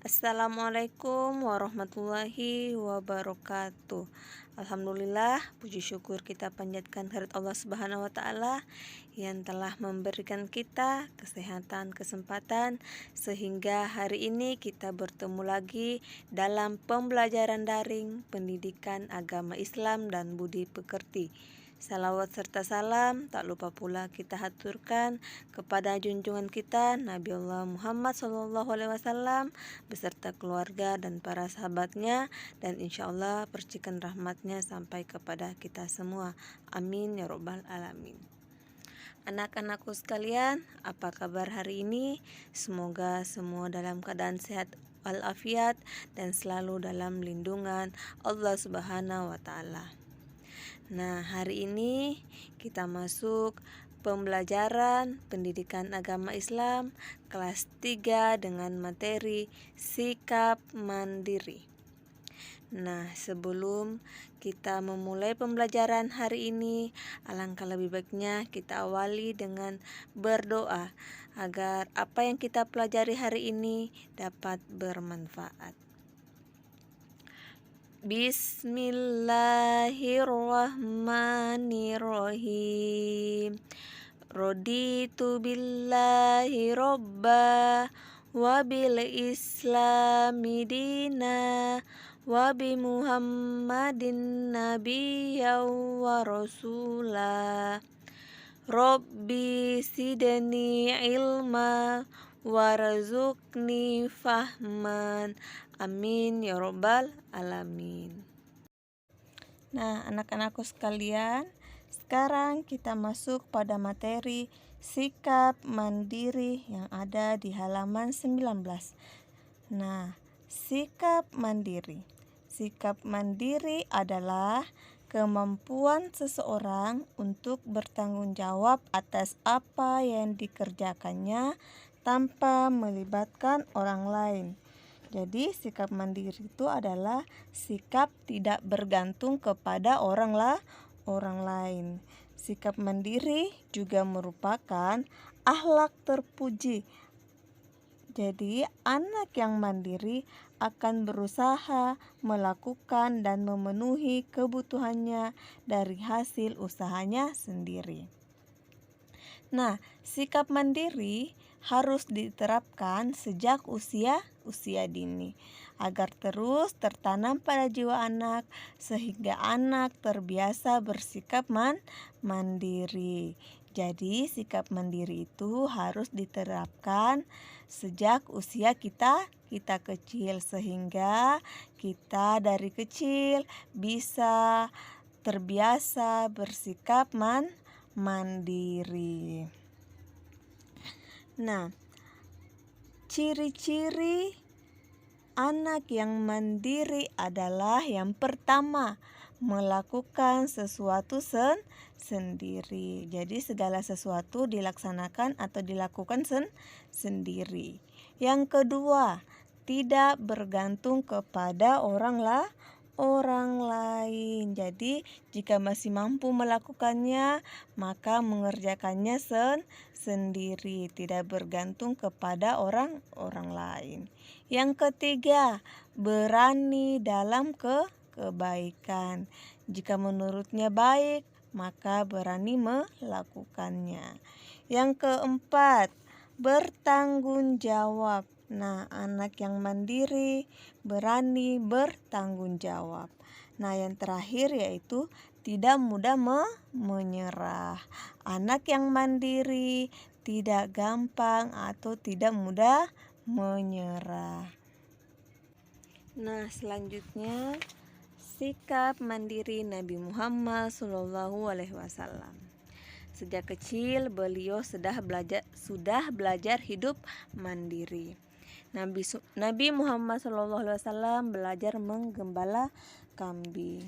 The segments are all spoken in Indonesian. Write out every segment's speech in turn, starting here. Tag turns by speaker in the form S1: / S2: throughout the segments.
S1: Assalamualaikum warahmatullahi wabarakatuh. Alhamdulillah, puji syukur kita panjatkan kehadirat Allah Subhanahu wa taala yang telah memberikan kita kesehatan, kesempatan sehingga hari ini kita bertemu lagi dalam pembelajaran daring pendidikan agama Islam dan budi pekerti. Salawat serta salam tak lupa pula kita haturkan kepada junjungan kita Nabi Allah Muhammad SAW beserta keluarga dan para sahabatnya, dan insya Allah percikan rahmatnya sampai kepada kita semua. Amin ya robbal alamin. Anak-anakku sekalian, apa kabar hari ini? Semoga semua dalam keadaan sehat walafiat dan selalu dalam lindungan Allah Subhanahu wa taala. Nah, hari ini kita masuk pembelajaran pendidikan agama Islam kelas 3 dengan materi sikap mandiri. Nah, sebelum kita memulai pembelajaran hari ini, alangkah lebih baiknya kita awali dengan berdoa agar apa yang kita pelajari hari ini dapat bermanfaat. Bismillahirrahmanirrahim. Raditu billahi robba wa bil islami dina wa bi muhammadin nabiyya wa rasula. Rabbi sidni ilma warzuqni fahman. Amin ya robbal alamin. Nah, anak-anakku sekalian, sekarang kita masuk pada materi sikap mandiri yang ada di halaman 19. Nah, sikap mandiri. Sikap mandiri adalah kemampuan seseorang untuk bertanggung jawab atas apa yang dikerjakannya tanpa melibatkan orang lain. Jadi sikap mandiri itu adalah sikap tidak bergantung kepada orang lain. Sikap mandiri juga merupakan akhlak terpuji. Jadi anak yang mandiri akan berusaha melakukan dan memenuhi kebutuhannya dari hasil usahanya sendiri. Nah, sikap mandiri harus diterapkan sejak usia dini agar terus tertanam pada jiwa anak sehingga anak terbiasa bersikap mandiri. Jadi sikap mandiri itu harus diterapkan sejak usia kita kecil sehingga kita dari kecil bisa terbiasa bersikap mandiri. Nah, ciri-ciri anak yang mandiri adalah yang pertama, melakukan sesuatu sendiri. Jadi segala sesuatu dilaksanakan atau dilakukan sendiri. Yang kedua, tidak bergantung kepada orang lain. Jadi jika masih mampu melakukannya, maka mengerjakannya sendiri, tidak bergantung kepada orang lain. Yang ketiga, berani dalam kebaikan. Jika menurutnya baik, maka berani melakukannya. Yang keempat, bertanggung jawab. Nah, anak yang mandiri berani bertanggung jawab. Nah, yang terakhir yaitu tidak mudah menyerah. Anak yang mandiri tidak gampang atau tidak mudah menyerah. Nah, selanjutnya sikap mandiri Nabi Muhammad SAW. Sejak kecil beliau sudah belajar hidup mandiri. Nabi Muhammad SAW belajar menggembala kambing.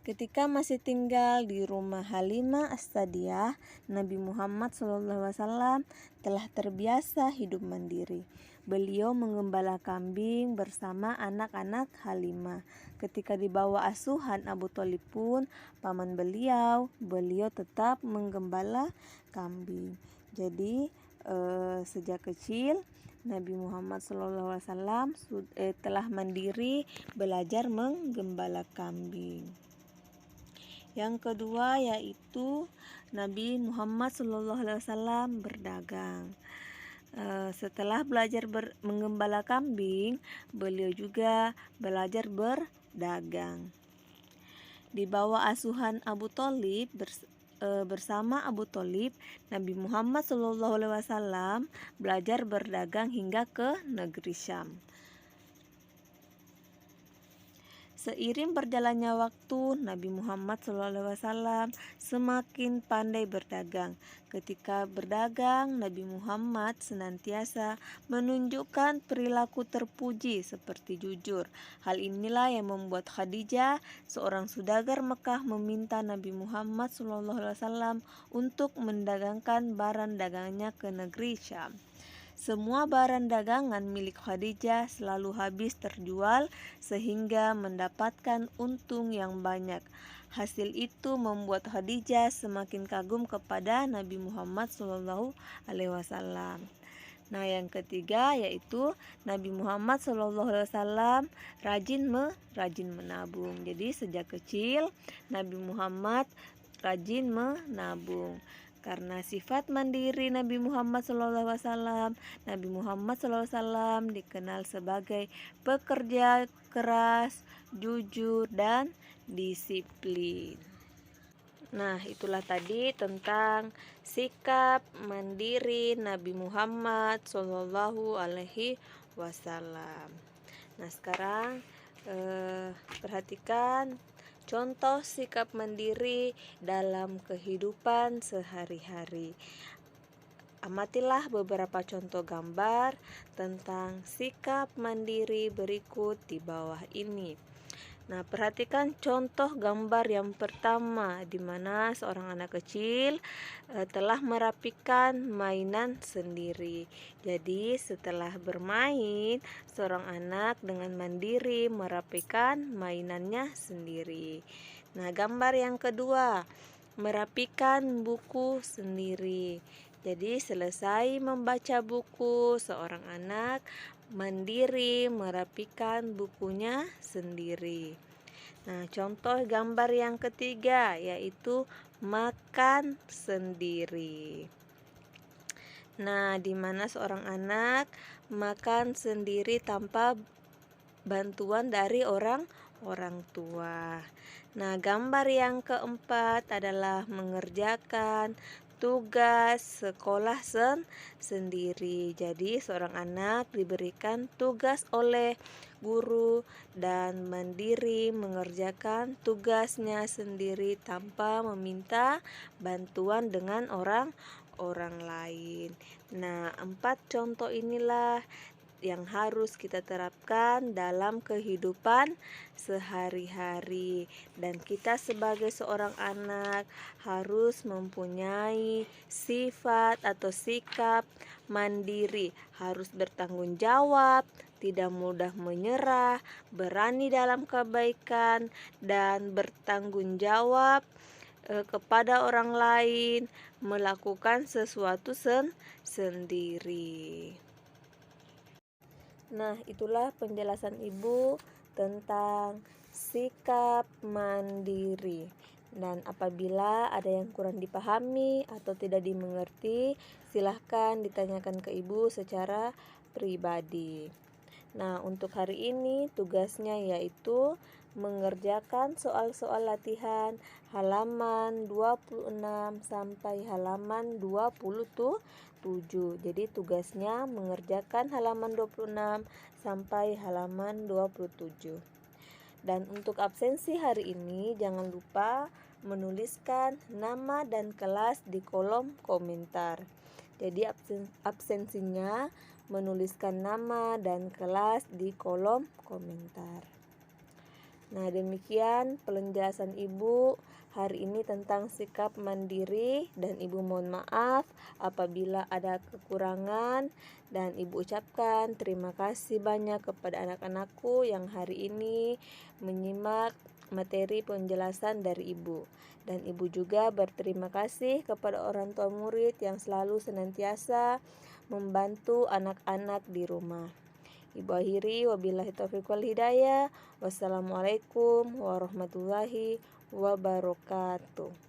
S1: Ketika masih tinggal di rumah Halimah As-Sa'diyah, Nabi Muhammad SAW telah terbiasa hidup mandiri. Beliau menggembala kambing bersama anak-anak Halimah. Ketika di bawah asuhan Abu Thalib pun, paman beliau tetap menggembala kambing. Jadi sejak kecil Nabi Muhammad SAW telah mandiri belajar menggembala kambing. Yang kedua yaitu Nabi Muhammad SAW berdagang. Setelah belajar menggembala kambing, beliau juga belajar berdagang. Di bawah asuhan Abu Thalib bersama Abu Thalib, Nabi Muhammad SAW belajar berdagang hingga ke negeri Syam. Seiring berjalannya waktu, Nabi Muhammad SAW semakin pandai berdagang. Ketika berdagang, Nabi Muhammad senantiasa menunjukkan perilaku terpuji seperti jujur. Hal inilah yang membuat Khadijah, seorang saudagar Mekah, meminta Nabi Muhammad SAW untuk mendagangkan barang dagangnya ke negeri Syam. Semua barang dagangan milik Khadijah selalu habis terjual sehingga mendapatkan untung yang banyak. Hasil itu membuat Khadijah semakin kagum kepada Nabi Muhammad SAW. Nah, yang ketiga yaitu Nabi Muhammad SAW rajin menabung. Jadi sejak kecil Nabi Muhammad rajin menabung. Karena sifat mandiri Nabi Muhammad SAW, Nabi Muhammad SAW dikenal sebagai pekerja keras, jujur, dan disiplin. Nah, itulah tadi tentang sikap mandiri Nabi Muhammad SAW. Nah, sekarang perhatikan contoh sikap mandiri dalam kehidupan sehari-hari. Amatilah beberapa contoh gambar tentang sikap mandiri berikut di bawah ini. Nah, perhatikan contoh gambar yang pertama, di mana seorang anak kecil telah merapikan mainan sendiri. Jadi, setelah bermain, seorang anak dengan mandiri merapikan mainannya sendiri. Nah, gambar yang kedua, merapikan buku sendiri. Jadi, selesai membaca buku, seorang anak mandiri merapikan bukunya sendiri. Nah, contoh gambar yang ketiga yaitu makan sendiri. Nah, di mana seorang anak makan sendiri tanpa bantuan dari orang tua. Nah, gambar yang keempat adalah mengerjakan tugas sekolah sendiri. Jadi seorang anak diberikan tugas oleh guru dan mandiri mengerjakan tugasnya sendiri tanpa meminta bantuan dengan orang lain. Nah, 4 contoh inilah yang harus kita terapkan dalam kehidupan sehari-hari, dan kita sebagai seorang anak harus mempunyai sifat atau sikap mandiri, harus bertanggung jawab, tidak mudah menyerah, berani dalam kebaikan, dan bertanggung jawab kepada orang lain, melakukan sesuatu sendiri. Nah, itulah penjelasan Ibu tentang sikap mandiri. Dan apabila ada yang kurang dipahami atau tidak dimengerti, silahkan ditanyakan ke Ibu secara pribadi. Nah, untuk hari ini tugasnya yaitu mengerjakan soal-soal latihan halaman 26 sampai halaman 27. Jadi tugasnya mengerjakan halaman 26 sampai halaman 27. Dan untuk absensi hari ini jangan lupa menuliskan nama dan kelas di kolom komentar. Jadi absensinya menuliskan nama dan kelas di kolom komentar. Nah, demikian penjelasan Ibu hari ini tentang sikap mandiri, dan Ibu mohon maaf apabila ada kekurangan, dan Ibu ucapkan terima kasih banyak kepada anak-anakku yang hari ini menyimak materi penjelasan dari Ibu. Dan Ibu juga berterima kasih kepada orang tua murid yang selalu senantiasa membantu anak-anak di rumah. Ibu akhiri, wabillahi taufiq wal hidayah. Wassalamualaikum warahmatullahi wabarakatuh.